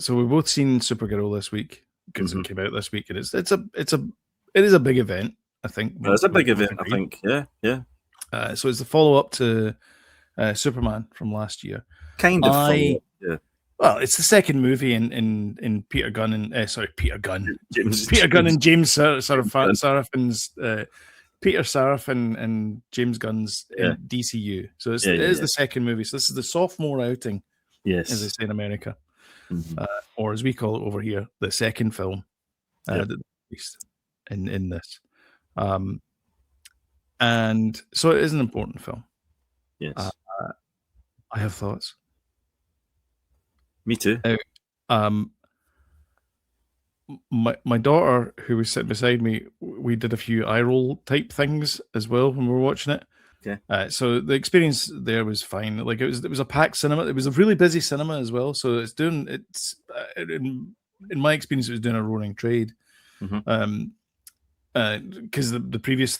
So we've both seen Supergirl this week because Mhm. it came out this week, and it is a big event. I think It's a big we event, can I agree. think. Yeah. So it's the follow up to Superman from last year. Kind of follow-up. Yeah. Well, it's the second movie in Peter Gunn and Peter Gunn, James Peter Gunn and James Gunn. Sarafin's Peter Sarafin and James Gunn's Yeah. in DCU. So it Yeah. is the second movie. So this is the sophomore outing, as they Yes. say in America, Mhm. or as we call it over here, the second film Yep. that they released in this. And so it is an important film. Yes. I have thoughts. Me too. My daughter, who was sitting beside me, we did a few eye roll type things as well when we were watching it. Okay. So the experience there was fine. Like it was a packed cinema. It was a really busy cinema as well. So in my experience, it was doing a roaring trade. Mhm. Because the previous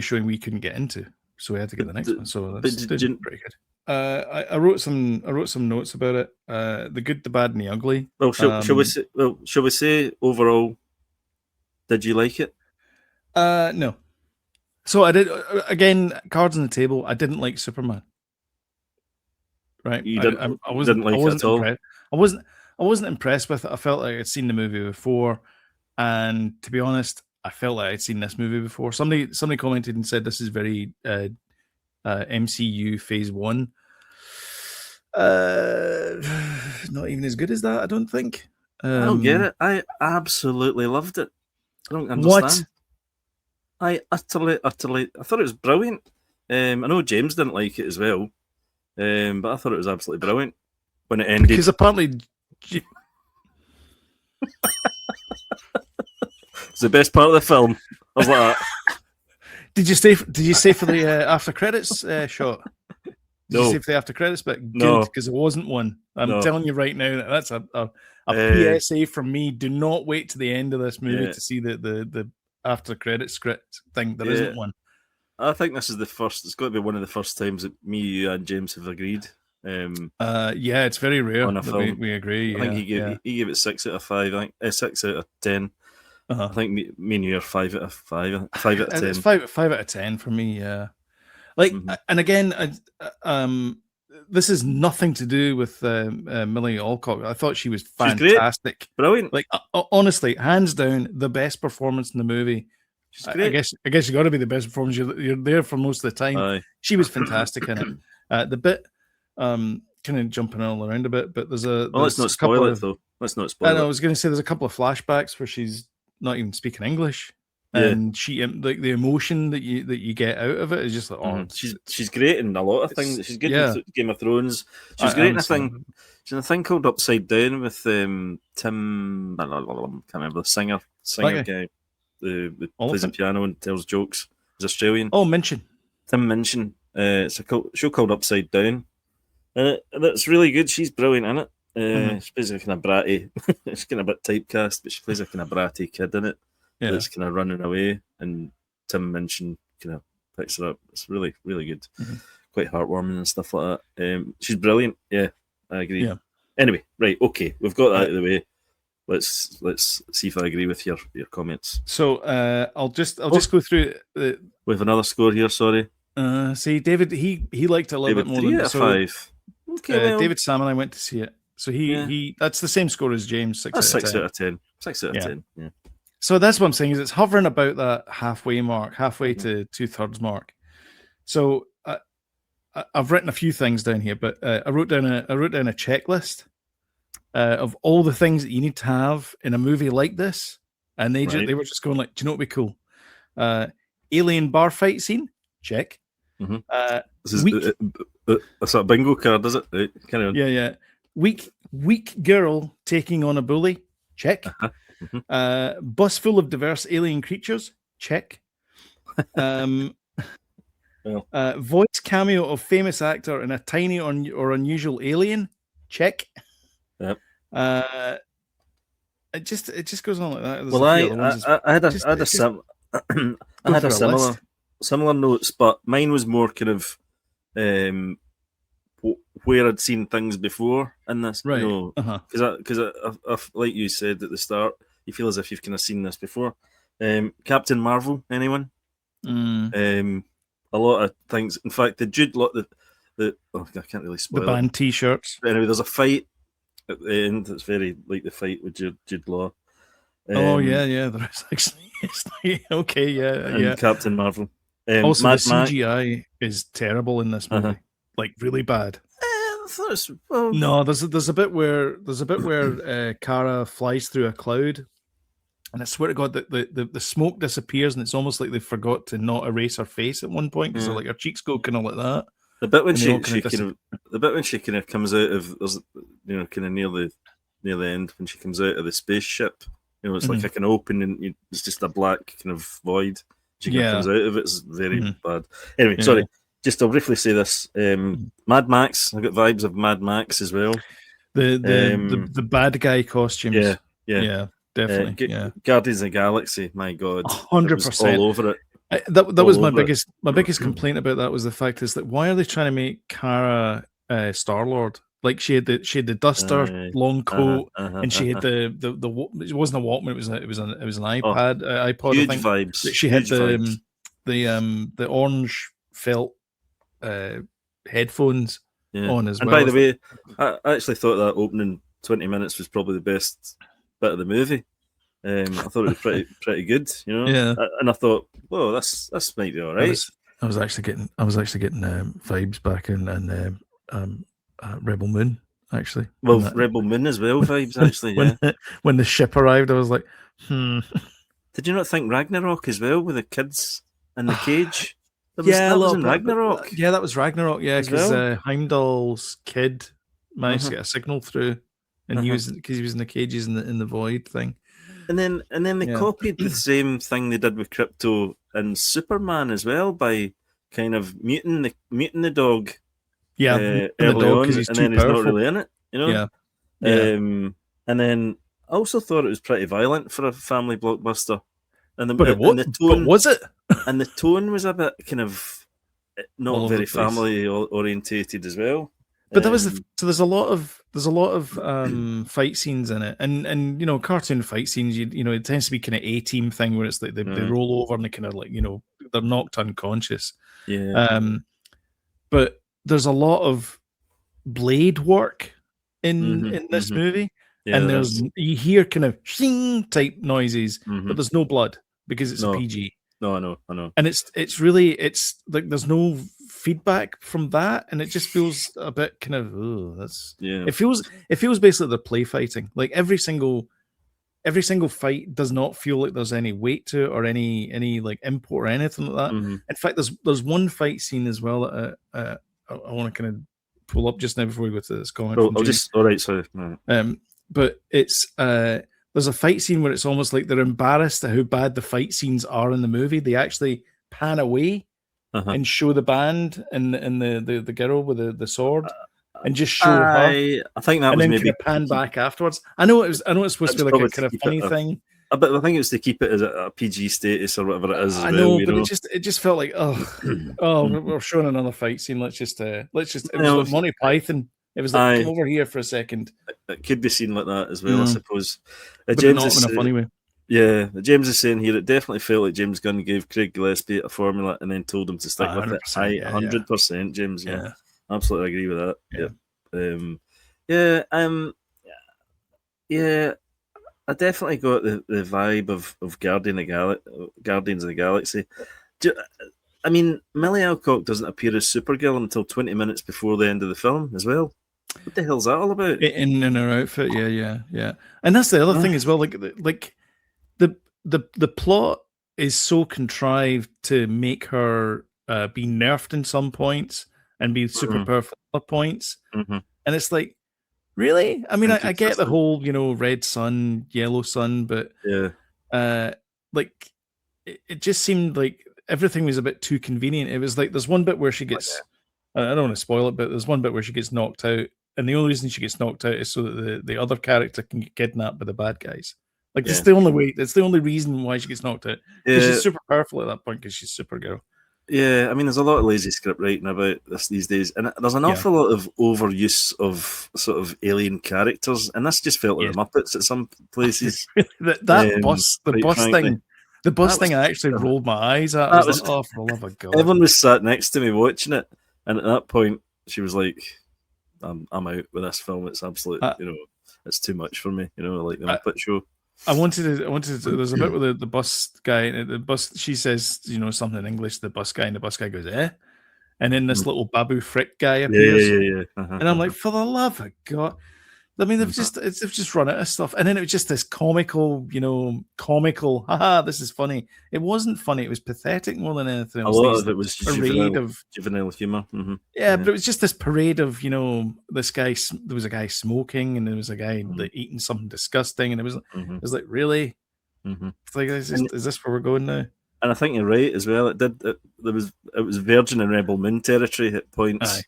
showing we couldn't get into, so we had to get the next one. So that's pretty good. I wrote some notes about it. The good, the bad, and the ugly. Well, shall we say overall? Did you like it? No. So I did again. Cards on the table. I didn't like Superman. Right. You didn't. I wasn't like it at all. impressed. I wasn't impressed with it. I felt like I'd seen the movie before, and to be honest, I felt like I'd seen this movie before. Somebody commented and said this is very MCU Phase 1. Not even as good as that, I don't think. I don't get it. I absolutely loved it. I don't understand. What? I utterly. I thought it was brilliant. I know James didn't like it as well, but I thought it was absolutely brilliant when it ended. Because apparently, it's the best part of the film. I was like, Did you stay for the after credits shot? Did you stay for the after credits? But good, because there wasn't one. I'm telling you right now that that's a PSA from me. Do not wait to the end of this movie to see the after credit script thing. There isn't one. I think this is the first. It's got to be one of the first times that me, you, and James have agreed. Yeah, it's very rare on a film. We agree. I think he gave it 6 out of 5. I think 6 out of 10. I think me and you are 5 out of 5. 5 out of 10. It's 5 out of 10 for me. Yeah, like, and again, this is nothing to do with Millie Alcock. I thought she was fantastic, brilliant. Like honestly, hands down, the best performance in the movie. She's great. I guess you got to be the best performance. You're there for most of the time. Aye. She was fantastic in it. The bit, kind of jumping all around a bit, but there's let's not spoil it though. Let's not spoil it. I was going to say there's a couple of flashbacks where she's not even speaking English. And she, like, the emotion that you get out of it is just like, she's great in a lot of things. She's good in Game of Thrones. She was great in a thing. She's in a thing called Upside Down with Tim. I can't remember the singer guy who plays the piano and tells jokes. He's Australian. Oh, Minchin. Tim Minchin. It's a show called Upside Down, and it's really good. She's brilliant in it. She plays a kind of bratty. She's kind of a bit typecast, but she plays a kind of bratty kid in it. That's kind of running away, and Tim Minchin kind of picks her up. It's really, really good. Quite heartwarming and stuff like that. She's brilliant. Yeah, I agree. Yeah. Anyway, right, okay, we've got that out of the way. Let's see if I agree with your comments. So I'll just go through we have another score here. Sorry. See, David, he liked it a little bit more 3 than out of 5. Okay, David Sam and I went to see it. So he that's the same score as James. 6 out of 10. 6 out of 10. Yeah. So that's what I'm saying, is it's hovering about that halfway mark, halfway to 2/3 mark. So I've written a few things down here, but I wrote down a checklist of all the things that you need to have in a movie like this, and they were just going like, do you know what would be cool? Alien bar fight scene, check. This is that's a bingo card, is it? Right. Carry on. Yeah. Weak girl taking on a bully, check. Bus full of diverse alien creatures, check. Voice cameo of famous actor in a tiny or unusual alien, check. Yep. It just goes on like that. There's well, I had a similar notes, but mine was more kind of where I'd seen things before in this, Right. because I, like you said at the start, you feel as if you've kind of seen this before. Captain Marvel, anyone? A lot of things. In fact, the Jude Law, I can't really spoil The band T-shirts. But anyway, there's a fight at the end that's very like the fight with Jude Law. Oh yeah, there is actually. It's like, okay, yeah. Captain Marvel. Also, Mad the CGI is terrible in this movie, like really bad. No, there's a bit where Kara flies through a cloud, and I swear to God that the smoke disappears, and it's almost like they forgot to not erase her face at one point because like her cheeks go kind of like that. The bit when she kind of comes out of, kind of near the end when she comes out of the spaceship, it's like I can open and it's just a black kind of void. She kind of comes out of it. It's very bad. Anyway, sorry. Just to briefly say this, Mad Max. I got vibes of Mad Max as well. The bad guy costumes. Yeah, definitely. Guardians of the Galaxy. My God, 100% all over it. That was my biggest complaint about that was the fact is that why are they trying to make Kara Star-Lord? Like she had the duster, long coat, and she had the it wasn't a Walkman, it was an iPod. iPod. Huge I think. vibes. She had the orange felt headphones on as well. And by the way, I actually thought that opening 20 minutes was probably the best bit of the movie. I thought it was pretty good, Yeah. And I thought, whoa, this might be all right. I was actually getting vibes back in Rebel Moon, actually. Well, Rebel Moon as well, vibes actually. When the ship arrived, I was like, Did you not think Ragnarok as well with the kids in the cage? That was in Ragnarok. Yeah, that was Ragnarok. Yeah, because Heimdall's kid managed to get a signal through, and he was in the cages in the void thing. And then they copied the same thing they did with Crypto and Superman as well by kind of muting the dog. Yeah, early on, he's and too then he's powerful. not really in it, Yeah. And then I also thought it was pretty violent for a family blockbuster. But was it? And the tone was a bit kind of not very family orientated as well. But that was so. There's a lot of fight scenes in it, and cartoon fight scenes. It tends to be kind of A-team thing where it's like they roll over and they kind of like they're knocked unconscious. Yeah. But there's a lot of blade work in this movie, and you hear kind of shing type noises, but there's no blood because it's a PG. No, I know. And it's really like there's no feedback from that, and it just feels a bit kind of It feels basically they're play fighting. Like every single fight does not feel like there's any weight to it or any like import or anything like that. In fact, there's one fight scene as well that I want to kind of pull up just now before we go to this comment. But it's there's a fight scene where it's almost like they're embarrassed at how bad the fight scenes are in the movie. They actually pan away and show the band and the girl with the sword and just show her. I think that and was then maybe kind of pan back afterwards. I know it's supposed to be like a kind of funny thing. But I think it was to keep it as a PG status or whatever it is. I know, but it just felt like we're showing another fight scene. Let's just it was like Monty Python. It was like come over here for a second. It could be seen like that as well, I suppose. But James not in a funny way. Yeah, James is saying here it definitely felt like James Gunn gave Craig Gillespie a formula and then told him to stick with it. 100%, James. Yeah, absolutely agree with that. Yeah. I definitely got the vibe of Guardians of the Galaxy. I mean, Millie Alcock doesn't appear as Supergirl until 20 minutes before the end of the film as well. What the hell's that all about? In her outfit, yeah. And that's the other thing as well. Like the plot is so contrived to make her be nerfed in some points and be super powerful at other points. And it's like, really? I mean, I get the whole, red sun, yellow sun, but like it just seemed like everything was a bit too convenient. It was like there's one bit where she gets, I don't want to spoil it, but there's one bit where she gets knocked out, and the only reason she gets knocked out is so that the other character can get kidnapped by the bad guys. Like that's the only way. That's the only reason why she gets knocked out. She's super powerful at that point because she's Supergirl. Yeah, I mean, there's a lot of lazy script writing about this these days, and there's an awful lot of overuse of sort of alien characters, and this just felt like Yes. the Muppets at some places. That bus, the Quite bus frankly, thing, the bus that was thing, I actually rolled my eyes at. I that was like, was oh, for the love of God. everyone was sat next to me watching it, and at that point, she was like, "I'm out with this film. It's absolute, it's too much for me. Like the Muppet Show." I wanted to. There's a bit with the bus guy. The bus. She says, something in English. The bus guy, and the bus guy goes, "Eh," and then this little Babu Frick guy appears, Yeah. and I'm like, for the love of God. I mean, they've just run out of stuff, and then it was just this comical, haha, this is funny. It wasn't funny; it was pathetic more than anything else. A lot of it was juvenile humor. Yeah, but it was just this parade of, this guy. There was a guy smoking, and there was a guy eating something disgusting, and it was like, really? It's like, is this where we're going now? And I think you're right as well. It was Virgin and Rebel Moon territory at points.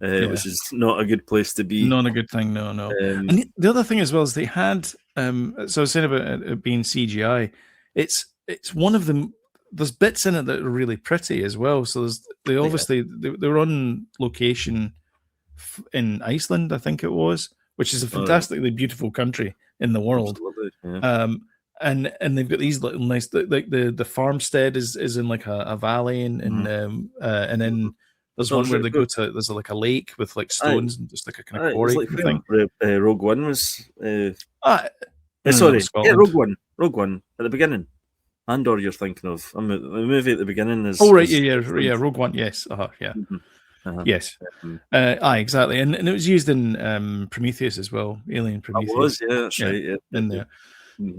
Which is not a good place to be. Not a good thing, no. And the other thing as well is they had, so I was saying about it being CGI, it's one of them, there's bits in it that are really pretty as well. So they were on location in Iceland, I think it was, which is a fantastically beautiful country in the world. Yeah. And they've got these little nice, like the farmstead is in like a valley, and then there's one where they go to, there's like a lake with like stones and just like a kind of quarry thing. Rogue One was. Sorry, Rogue One at the beginning. Andor, you're thinking of the movie at the beginning is. Oh right, yeah, Rogue One, yes, yeah, yes, exactly, and it was used in Prometheus as well, Alien Prometheus. It was, yeah, that's right, yeah, in there.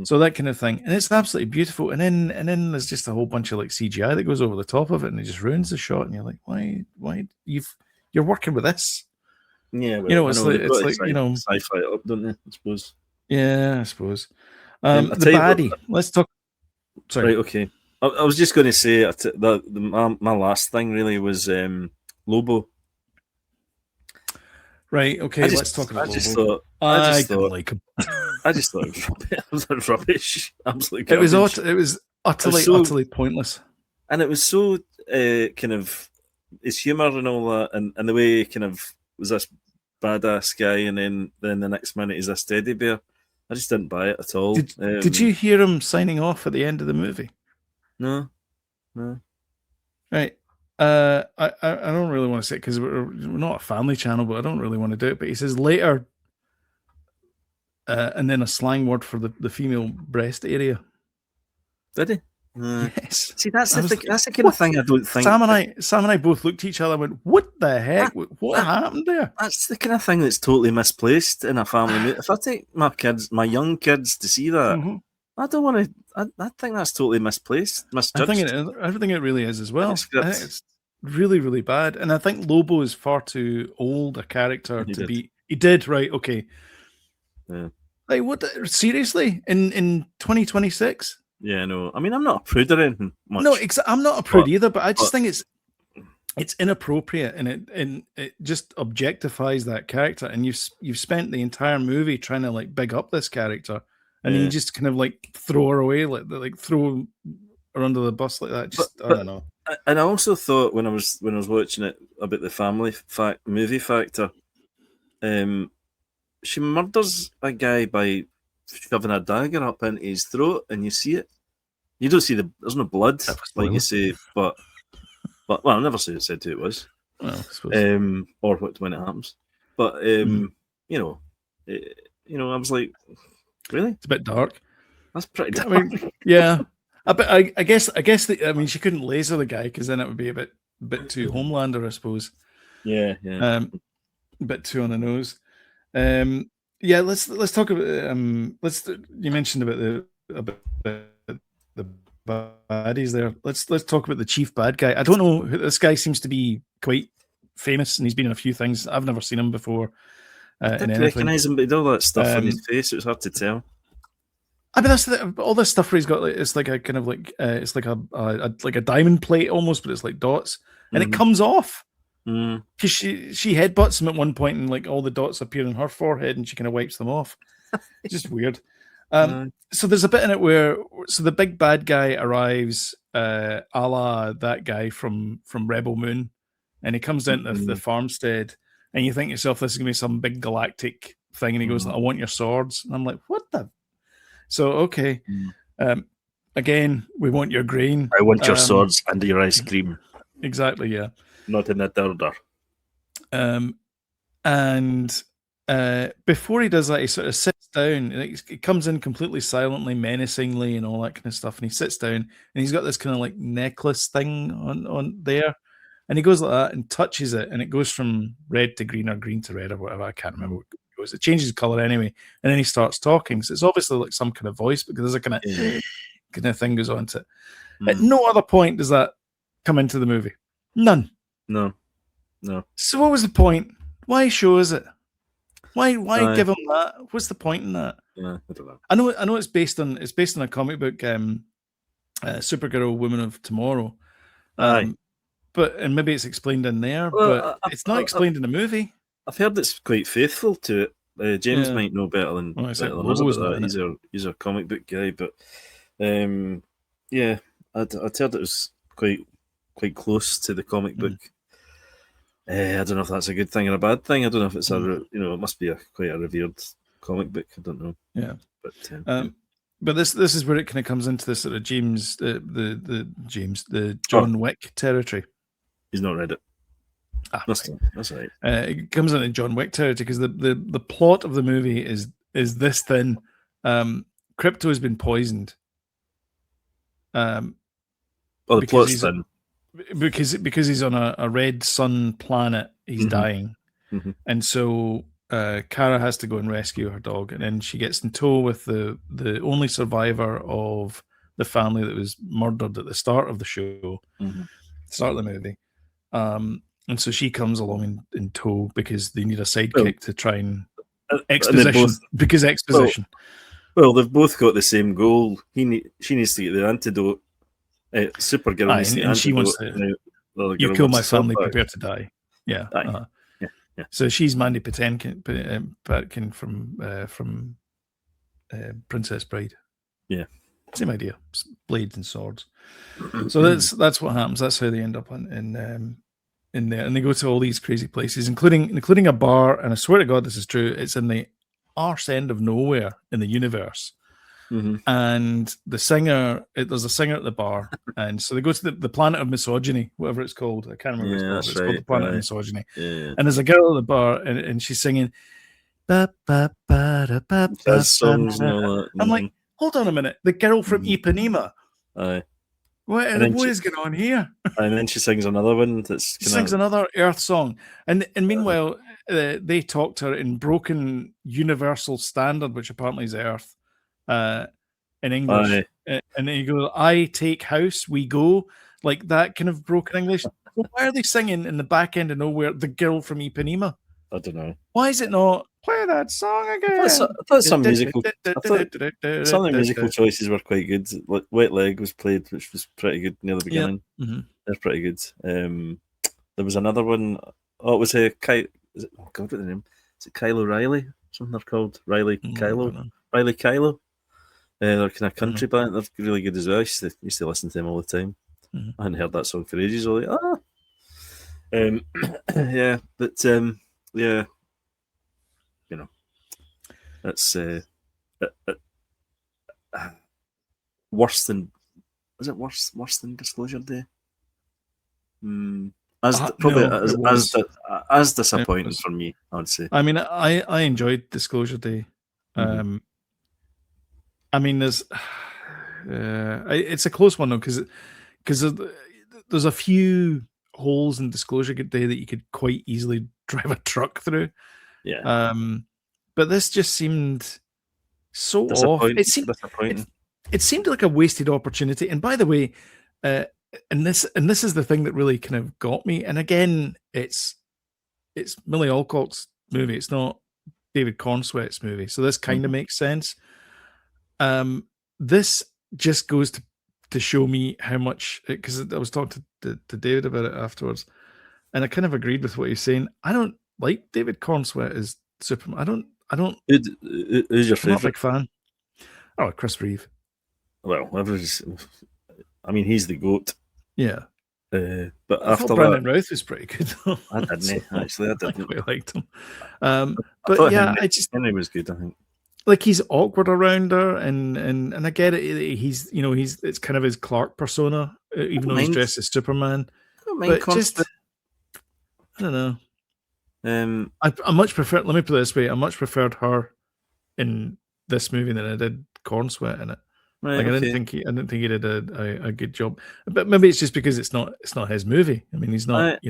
So that kind of thing, and it's absolutely beautiful. And then there's just a whole bunch of like CGI that goes over the top of it, and it just ruins the shot. And you're like, why? You're working with this? Yeah, well, it's like sci-fi up, don't they? I suppose. Yeah, I suppose. The baddie. Let's talk. Sorry. Right. Okay. I was just going to say that my last thing really was Lobo. Right. Okay. Let's talk about Lobo. I didn't like him. I just thought it was rubbish. Absolutely. It was utterly pointless. And it was so kind of his humor and all that, and the way he kind of was this badass guy, and then the next minute he's a teddy bear. I just didn't buy it at all. Did you hear him signing off at the end of the movie? No. Right. I don't really want to say it because we're not a family channel, but I don't really want to do it. But he says later, and then a slang word for the female breast area. Did he? Yes. See, that's the kind of thing I don't think. Sam and I both looked at each other and went, "What the heck? What happened there?" That's the kind of thing that's totally misplaced in a family movie. If I take my young kids to see that, I don't want to. I think that's totally misplaced, misjudged. I think it really is as well. I think it's really, really bad, and I think Lobo is far too old a character to be. He did, right? Okay. Yeah. Like what? Seriously? In 2026? Yeah, no. I mean, I'm not a prude or anything much. No, I'm not a prude either. But I just think it's inappropriate, and it just objectifies that character. And you've spent the entire movie trying to like big up this character, and then you just kind of like throw her away, like throw her under the bus like that. I don't know. And I also thought when I was watching it about the movie factor, she murders a guy by shoving a dagger up into his throat, and you see it. You don't see there's no blood, like you say, but well, I never said who it was. Well, I suppose. Or when it happens. But I was like, really? It's a bit dark. That's pretty dark. I mean, yeah. I guess she couldn't laser the guy because then it would be a bit too Homelander, I suppose. Yeah. A bit too on the nose. Yeah, let's talk about you mentioned about the baddies there. Let's talk about the chief bad guy. I don't know, this guy seems to be quite famous and he's been in a few things. I've never seen him before. I didn't recognise him, but he had all that stuff on his face. It was hard to tell. I mean, all this stuff where he's got it's like a kind of like it's like a diamond plate almost, but it's like dots, and it comes off. Because she headbutts him at one point, and like all the dots appear on her forehead, and she kind of wipes them off. It's just weird. So there's a bit in it where the big bad guy arrives a la that guy from Rebel Moon, and he comes into the farmstead, and you think to yourself, this is gonna be some big galactic thing, and he goes, "I want your swords," and I'm like, "What the?" So okay, again, we want your grain. I want your swords and your ice cream. Exactly, yeah. Not in that order. And before he does that, he sort of sits down. He comes in completely silently, menacingly, and all that kind of stuff. And he sits down, and he's got this kind of like necklace thing on there. And he goes like that and touches it, and it goes from red to green or green to red or whatever. I can't remember what it goes. It changes color anyway, and then he starts talking. So it's obviously like some kind of voice because there's a kind of thing goes on to it. At no other point does that come into the movie. None. No. So what was the point? Why show us it? Why give him that? What's the point in that? Yeah, I don't know. I know it's based on a comic book, Supergirl Woman of Tomorrow. And maybe it's explained in there, but it's not explained in the movie. I've heard it's quite faithful to it. James might know better than us about that. He's a comic book guy, but I'd heard it was quite close to the comic book. I don't know if that's a good thing or a bad thing. I don't know if it's it must be quite a revered comic book. I don't know. Yeah, but this is where it kind of comes into this sort of the John Wick territory. He's not read it. That's right. It comes into John Wick territory because the plot of the movie is this thin. Crypto has been poisoned. The plot's thin. Because he's on a red sun planet, he's dying, and so Kara has to go and rescue her dog, and then she gets in tow with the only survivor of the family that was murdered at the start of the show, start of the movie, and so she comes along in tow because they need a sidekick to try and exposition. Well, they've both got the same goal. She needs to get the antidote. Supergirl and she wants to. You kill my family, prepare to die. Yeah. Yeah. So she's Mandy Patinkin from Princess Bride. Yeah. Same idea. Blades and swords. So that's what happens. That's how they end up in there, and they go to all these crazy places, including a bar. And I swear to God, this is true. It's in the arse end of nowhere in the universe. And there's a singer at the bar, and so they go to the planet of misogyny, whatever it's called. I can't remember. It's called the planet of misogyny. And there's a girl at the bar, and she's singing. Songs and all that. I'm like, hold on a minute, the girl from Ipanema. Aye. What is going on here? And then she sings another one sings another Earth song, and meanwhile they talk to her in broken universal standard, which apparently is Earth. In English, and then you go, I take house, we go, like that kind of broken English. Well, why are they singing in the back end of nowhere the girl from Ipanema? I don't know. Why is it not play that song again? I thought some of the musical choices were quite good. Like Wet Leg was played, which was pretty good near the beginning. They're pretty good. There was another one. Oh, it was what's the name? Is it Kylo Riley? Something they're called Riley Kylo. They're kind of country band. They're really good as well. I used to listen to them all the time. I hadn't heard that song for ages. I was like, that's worse than. Is it worse than Disclosure Day? As disappointing for me, I'd say. I mean, I enjoyed Disclosure Day. I mean, there's it's a close one though because there's a few holes in Disclosure Day that you could quite easily drive a truck through. Yeah. But this just seemed so off. It seemed like a wasted opportunity. And by the way, and this is the thing that really kind of got me. And again, it's Millie Alcott's movie. It's not David Cornsweet's movie. So this kind of makes sense. This just goes to show me how much, because I was talking to David about it afterwards, and I kind of agreed with what he's saying. I don't like David Cornsweet as Superman. I don't. Who's your favorite? I'm not a big fan. Oh, Chris Reeve. Well, I mean, he's the goat. Yeah. But I after thought Brandon Routh was pretty good, though. I didn't. Actually, I I didn't. quite liked him. I But thought yeah, I just Henry was good. I think. like he's awkward around her, and I get it. He's it's kind of his Clark persona, even though he's dressed as Superman. I don't mind But just I don't know. I much prefer. Let me put it this way: I much preferred her in this movie than I did Corn Sweat in it. Right, Like I didn't think he did a good job. But maybe it's just because it's not his movie. I mean, he's not.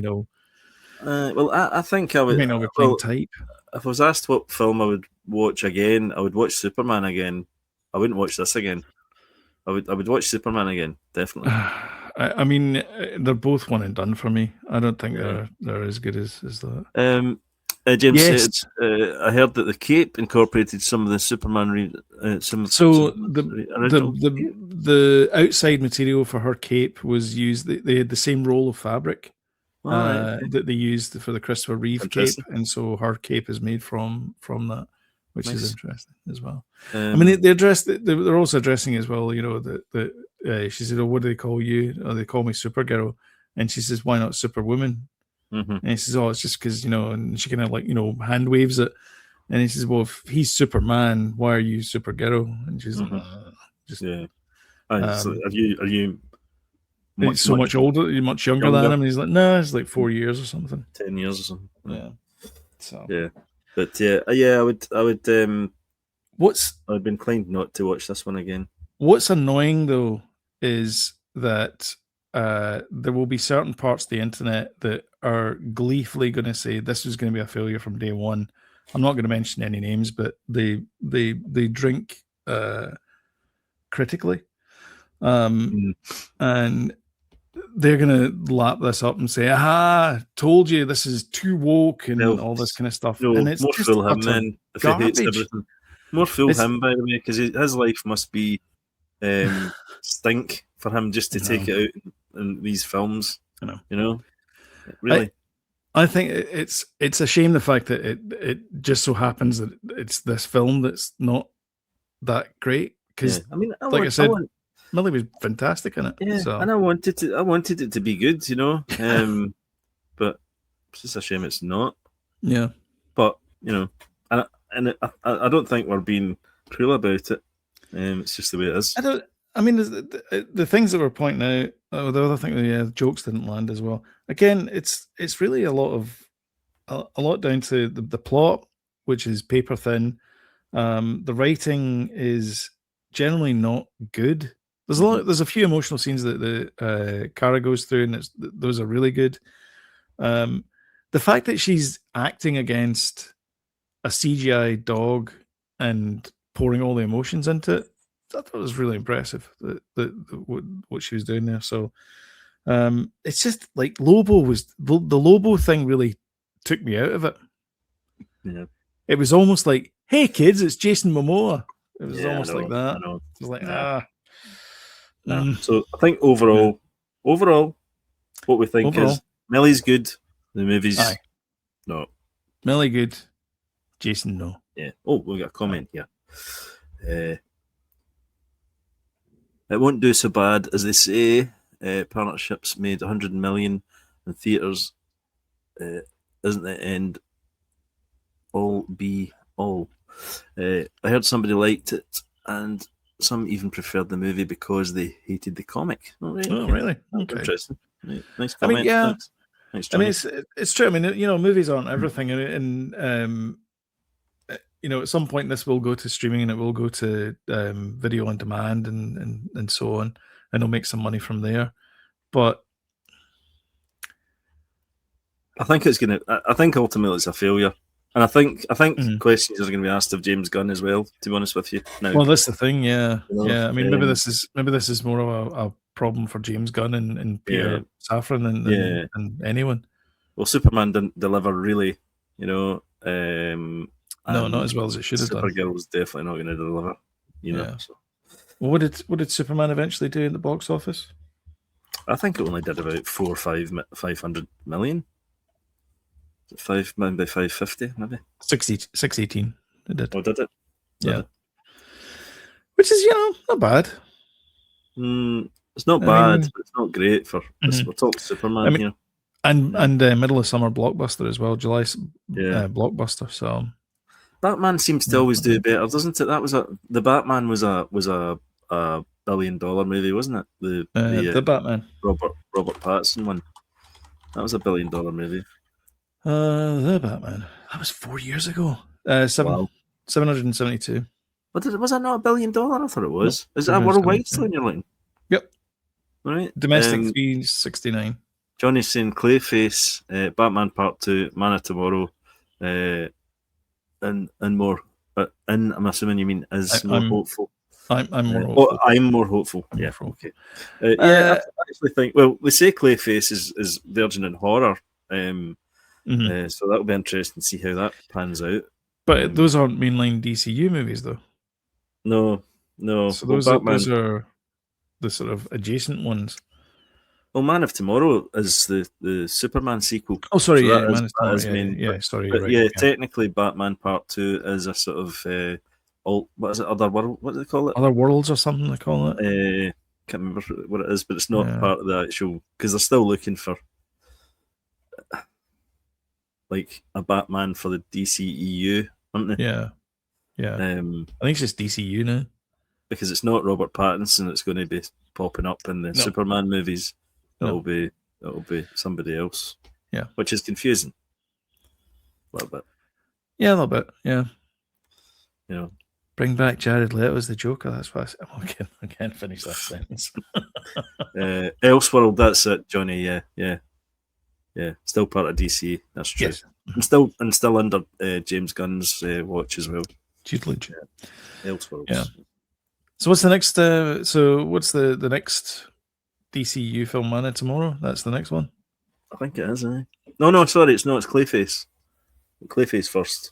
Well, I think I He would. may not be playing type. If I was asked what film I would watch again, I would watch Superman again. I wouldn't watch this again. I would watch Superman again, definitely. I mean, they're both one and done for me. I don't think they're as good as that. James said, I heard that the cape incorporated some of the Superman. The outside material for her cape was used. They had the same roll of fabric that they used for the Christopher Reeve cape, and so her cape is made from that, which is interesting as well. I mean, they're also addressing as well. That she said, "Oh, what do they call you?" Oh, they call me Supergirl, and she says, "Why not Superwoman?" Mm-hmm. And he says, "Oh, it's just because and she kind of hand waves it, and he says, "Well, if he's Superman, why are you Supergirl?" And she's like, So are you much older, much younger than him? And he's like, "No, it's like 4 years or something, 10 years or something." Yeah. So but I would. I've been inclined not to watch this one again. What's annoying though is that there will be certain parts of the internet that are gleefully going to say this was going to be a failure from day one. I'm not going to mention any names, but they drink critically, and they're going to lap this up and say, "Aha, told you this is too woke," and all this kind of stuff. No, and it's more just fool him then. If he hates garbage. everything, more fool him, by the way, because his life must be stink for him just to take it out in these films. Really. I think it's a shame the fact that it just so happens that it's this film that's not that great. Because I mean, I said, Millie was fantastic in it. And I wanted it to be good, but it's just a shame it's not. Yeah. But I don't think we're being cruel about it. It's just the way it is. I mean, the things that we're pointing out, the other thing, the jokes didn't land as well. Again, it's really a lot down to the plot, which is paper thin. The writing is generally not good. There's a few emotional scenes that the Kara goes through, and those are really good. The fact that she's acting against a CGI dog and pouring all the emotions into it, I thought it was really impressive what she was doing there. So it's just like Lobo was the Lobo thing really took me out of it. Yeah, it was almost like, "Hey kids, it's Jason Momoa." It was almost like that. I know. It was like So I think overall, what we think is Millie's good. The movie's no. Millie good. Jason no. Yeah. Oh, we got a comment here. It won't do so bad as they say. Partnerships made 100 million in theaters. Isn't the end all be all? I heard somebody liked it, and some even preferred the movie because they hated the comic. Really? Okay. Interesting. Right. Nice comment. I mean, yeah. Thanks, I mean, it's true. I mean, movies aren't everything, and at some point this will go to streaming and it will go to video on demand and so on, and they'll make some money from there. But I think I think ultimately it's a failure. And I think questions are going to be asked of James Gunn as well, to be honest with you. Now, well, that's the thing, yeah. I mean, maybe this is more of a problem for James Gunn and Peter Safran and anyone. Well, Superman didn't deliver really, no, not as well as it should have done. Supergirl was definitely not going to deliver, So. Well, what did Superman eventually do in the box office? I think it only did about 500 million. Maybe 550, maybe 618. It did. Oh, did it? Yeah. Which is, not bad. It's not I bad, mean- but it's not great for. Mhm. We're talking Superman I mean- here. And Yeah. middle of summer blockbuster as well, July Yeah. blockbuster. So Batman seems to Yeah, always do okay. better, doesn't it? That was the Batman was a $1 billion movie, wasn't it? the Batman, Robert Pattinson one. That was $1 billion movie. the Batman. That was 4 years ago. Wow. 772. Was that not $1 billion? I thought it was. Nope, Is that worldwide 772. still in your line? Yep. Right. Domestic 369. Johnny's saying Clayface, Batman Part 2, Man of Tomorrow, and more. But I'm assuming you mean more hopeful. I'm more hopeful. I'm more hopeful. I'm Yeah. more hopeful. Okay. I actually think. Well, they say Clayface is virgin in horror. So that'll be interesting to see how that pans out. But those aren't mainline DCU movies, though. No. So those are the sort of adjacent ones. Well, Man of Tomorrow is the Superman sequel. Oh, sorry, So Man of Tomorrow. Sorry, but right. yeah, technically, Batman Part 2 is a sort of what is it? Other world? What do they call it? Other worlds or something they call it. Can't remember what it is, but it's not part of the actual because they're still looking for like a Batman for the DCEU, aren't they? Yeah. I think it's just DCU now because it's not Robert Pattinson that's going to be popping up in the Superman movies. It'll be somebody else. Yeah, which is confusing a little bit. Yeah, a little bit. Yeah, you know, bring back Jared Leto as the Joker. That's why I can't finish that sentence. Elseworld. That's it, Johnny. Yeah. Still part of DC. That's true. Yes. And still under James Gunn's watch as well. Tutelage. Elseworld. Yeah. So what's the next? What's the next DCU film, Man of Tomorrow? That's the next one. I think it is. No, sorry, it's not. It's Clayface. Clayface first.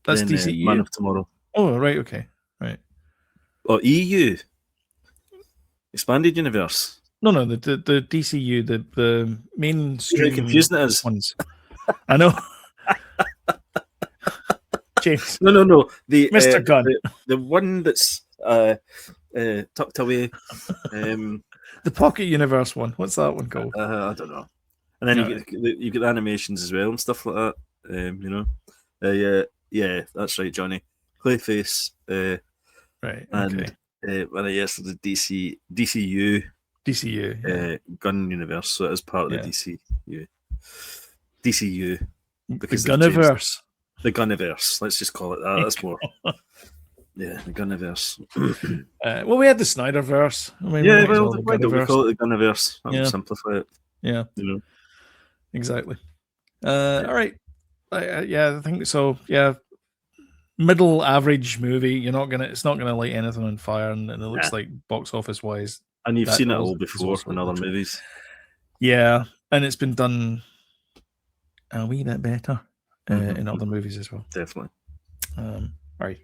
That's then, DCU. Man of Tomorrow. Oh, right. Okay. Right. Oh, EU. Expanded Universe. No, the DCU, the mainstream. How confusing it is. Ones. I know. James. No. The Mr. Gunn. The one that's tucked away. The Pocket Universe one. What's that one called? I don't know. And then you get the animations as well and stuff like that. Yeah, that's right, Johnny. Clayface. Right. And when I guess the DCU. Gun Universe, so it is part of the DCU. Because the Gunniverse. The Gunniverse. Let's just call it that. That's more. Yeah, the Gunniverse. Well, we had the Snyderverse. I mean, why don't we call it the Gunniverse? That would simplify it. Yeah. Exactly. All right. I think so. Yeah. Middle average movie. It's not gonna light anything on fire, and it looks like box office wise. And you've seen it all before in other movies. Yeah, and it's been done a wee bit better in other movies as well. Definitely. All right.